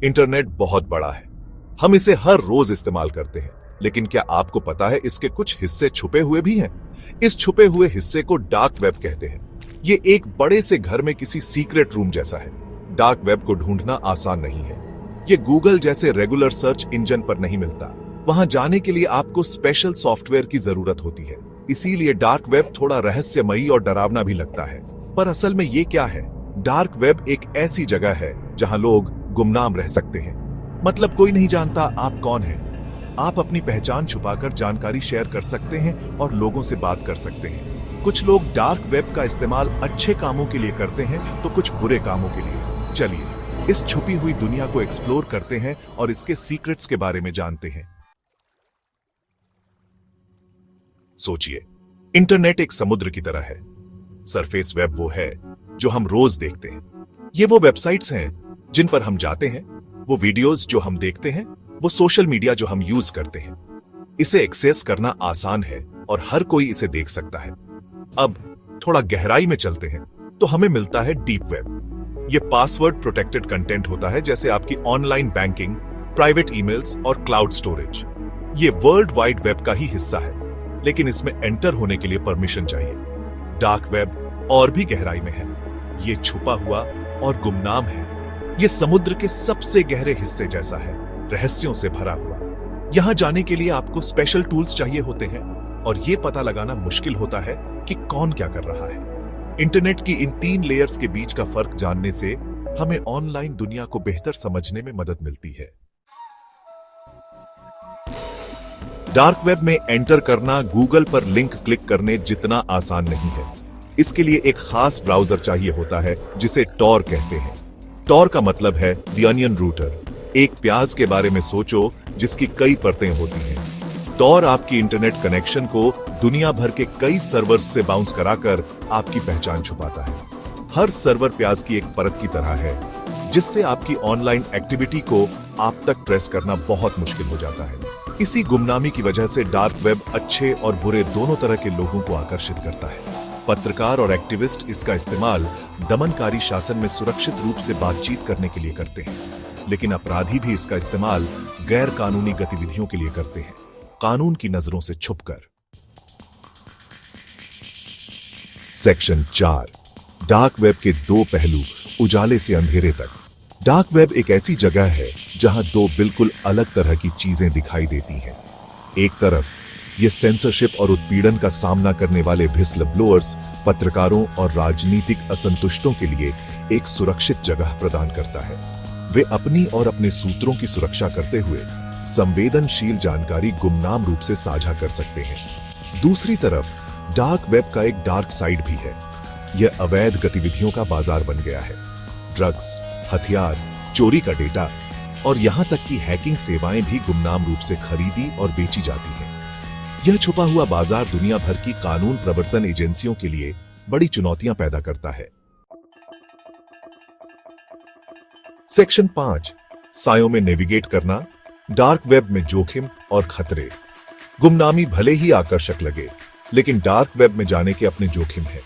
Internet बहुत बड़ा है, हम इसे हर रोज इस्तेमाल करते हैं, लेकिन क्या आपको पता है इसके कुछ हिस्से छुपे हुए भी हैं? इस छुपे हुए हिस्से को डार्क वेब कहते हैं। ये एक बड़े से घर में किसी सीक्रेट रूम जैसा है। डार्क वेब को ढूंढना आसान नहीं है। ये गूगल जैसे रेगुलर सर्च इंजन पर नहीं मिलता। वहां जाने के लिए आपको स्पेशल सॉफ्टवेयर की जरूरत होती है। इसीलिए डार्क वेब थोड़ा रहस्यमयी और डरावना भी लगता है। पर असल में ये क्या है? डार्क वेब एक ऐसी जगह है जहां लोग गुमनाम रह सकते हैं। मतलब कोई नहीं जानता आप कौन हैं। आप अपनी पहचान छुपाकर जानकारी शेयर कर सकते हैं और लोगों से बात कर सकते हैं। कुछ लोग डार्क वेब का इस्तेमाल अच्छे कामों के लिए करते हैं तो कुछ बुरे कामों के लिए। चलिए इस छुपी हुई दुनिया को एक्सप्लोर करते हैं और इसके सीक्रेट्स के बारे में जानते हैं। सोचिए, इंटरनेट एक समुद्र की तरह है। सरफेस वेब वो है जो हम रोज देखते हैं। ये वो वेबसाइट्स हैं जिन पर हम जाते हैं, वो वीडियोस जो हम देखते हैं, वो सोशल मीडिया जो हम यूज करते हैं। इसे एक्सेस करना आसान है और हर कोई इसे देख सकता है। अब थोड़ा गहराई में चलते हैं तो हमें मिलता है डीप वेब। ये पासवर्ड प्रोटेक्टेड कंटेंट होता है, जैसे आपकी ऑनलाइन बैंकिंग, प्राइवेट ईमेल्स और क्लाउड स्टोरेज। ये वर्ल्ड वाइड वेब का ही हिस्सा है, लेकिन इसमें एंटर होने के लिए परमिशन चाहिए। डार्क वेब और भी गहराई में है। ये छुपा हुआ और गुमनाम है। ये समुद्र के सबसे गहरे हिस्से जैसा है, रहस्यों से भरा हुआ। यहां जाने के लिए आपको स्पेशल टूल्स चाहिए होते हैं और यह पता लगाना मुश्किल होता है कि कौन क्या कर रहा है। इंटरनेट की इन 3 लेयर्स के बीच का फर्क जानने से हमें ऑनलाइन दुनिया को बेहतर समझने में मदद मिलती है। डार्क वेब में एंटर करना गूगल पर लिंक क्लिक करने जितना आसान नहीं है। इसके लिए एक खास ब्राउजर चाहिए होता है जिसे टॉर कहते हैं। टॉर का मतलब है द अनियन रूटर। एक प्याज के बारे में सोचो जिसकी कई परतें होती हैं। टॉर आपकी इंटरनेट कनेक्शन को दुनिया भर के कई सर्वर्स से बाउंस कराकर आपकी पहचान छुपाता है। हर सर्वर प्याज की एक परत की तरह है, जिससे आपकी ऑनलाइन एक्टिविटी को आप तक ट्रेस करना बहुत मुश्किल हो जाता है। इसी गुमनामी की वजह से डार्क वेब अच्छे और बुरे दोनों तरह के लोगों को आकर्षित करता है। पत्रकार और एक्टिविस्ट इसका इस्तेमाल दमनकारी शासन में सुरक्षित रूप से बातचीत करने के लिए करते हैं, लेकिन अपराधी भी इसका इस्तेमाल गैर कानूनी गतिविधियों के लिए करते हैं, कानून की नजरों से छुपकर। सेक्शन 4, डार्क वेब के 2 पहलू, उजाले से अंधेरे तक। डार्क वेब एक ऐसी जगह है जहां 2 बिल्कुल अलग तरह की चीजें दिखाई देती हैं। एक तरफ ये सेंसरशिप और उत्पीड़न का सामना करने वाले व्हिसल ब्लोअर्स, पत्रकारों और राजनीतिक असंतुष्टों के लिए एक सुरक्षित जगह प्रदान करता है। वे अपनी और अपने सूत्रों की सुरक्षा करते हुए संवेदनशील जानकारी गुमनाम रूप से साझा कर सकते हैं। दूसरी तरफ डार्क वेब का एक डार्क साइड भी है। यह अवैध गतिविधियों का बाजार बन गया है। ड्रग्स, हथियार, चोरी का डेटा और यहां तक कि हैकिंग सेवाएं भी गुमनाम रूप से खरीदी और बेची जाती हैं। यह छुपा हुआ बाजार दुनिया भर की कानून प्रवर्तन एजेंसियों के लिए बड़ी चुनौतियां पैदा करता है। सेक्शन 5, सायों में नेविगेट करना, डार्क वेब में जोखिम और खतरे। गुमनामी भले ही आकर्षक लगे, लेकिन डार्क वेब में जाने के अपने जोखिम है।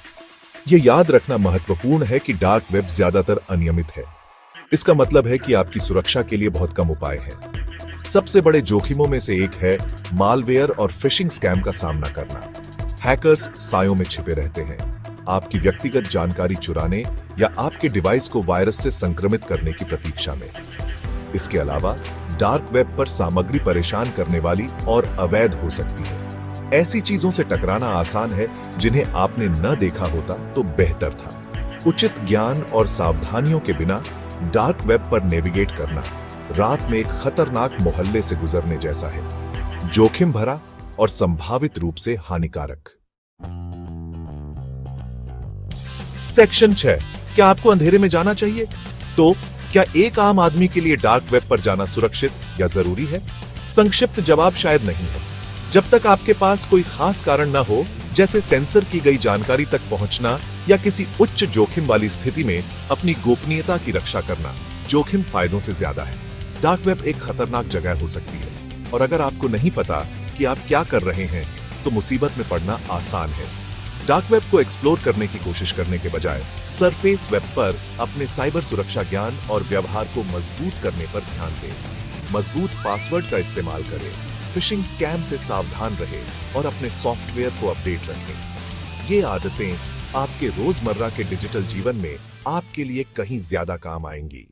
यह याद रखना महत्वपूर्ण है कि डार्क वेब ज्यादातर अनियमित है। इसका मतलब है कि आपकी सुरक्षा के लिए बहुत कम उपाय हैं। सबसे बड़े जोखिमों में से एक है मालवेयर और फिशिंग स्कैम का सामना करना। हैकर्स सायों में छिपे रहते हैं, आपकी व्यक्तिगत जानकारी चुराने या आपके डिवाइस को वायरस से संक्रमित करने की प्रतीक्षा में। इसके अलावा डार्क वेब पर सामग्री परेशान करने वाली और अवैध हो सकती है। ऐसी चीजों से टकराना आसान है जिन्हें आपने न देखा होता तो बेहतर था। उचित ज्ञान और सावधानियों के बिना डार्क वेब पर नेविगेट करना रात में एक खतरनाक मोहल्ले से गुजरने जैसा है, जोखिम भरा और संभावित रूप से हानिकारक। सेक्शन 6, क्या आपको अंधेरे में जाना चाहिए? तो क्या एक आम आदमी के लिए डार्क वेब पर जाना सुरक्षित या जरूरी है? संक्षिप्त जवाब शायद नहीं है। जब तक आपके पास कोई खास कारण न हो, जैसे सेंसर की गई जानकारी तक पहुंचना या किसी उच्च जोखिम वाली स्थिति में अपनी गोपनीयता की रक्षा करना, जोखिम फायदों से ज्यादा है। डार्क वेब एक खतरनाक जगह हो सकती है और अगर आपको नहीं पता कि आप क्या कर रहे हैं तो मुसीबत में पड़ना आसान है। डार्क वेब को एक्सप्लोर करने की कोशिश करने के बजाय सरफेस वेब पर अपने साइबर सुरक्षा ज्ञान और व्यवहार को मजबूत करने पर ध्यान दें। मजबूत पासवर्ड का इस्तेमाल करें, फिशिंग स्कैम से सावधान रहें और अपने सॉफ्टवेयर को अपडेट रखें। ये आदतें आपके रोजमर्रा के डिजिटल जीवन में आपके लिए कहीं ज्यादा काम आएंगी।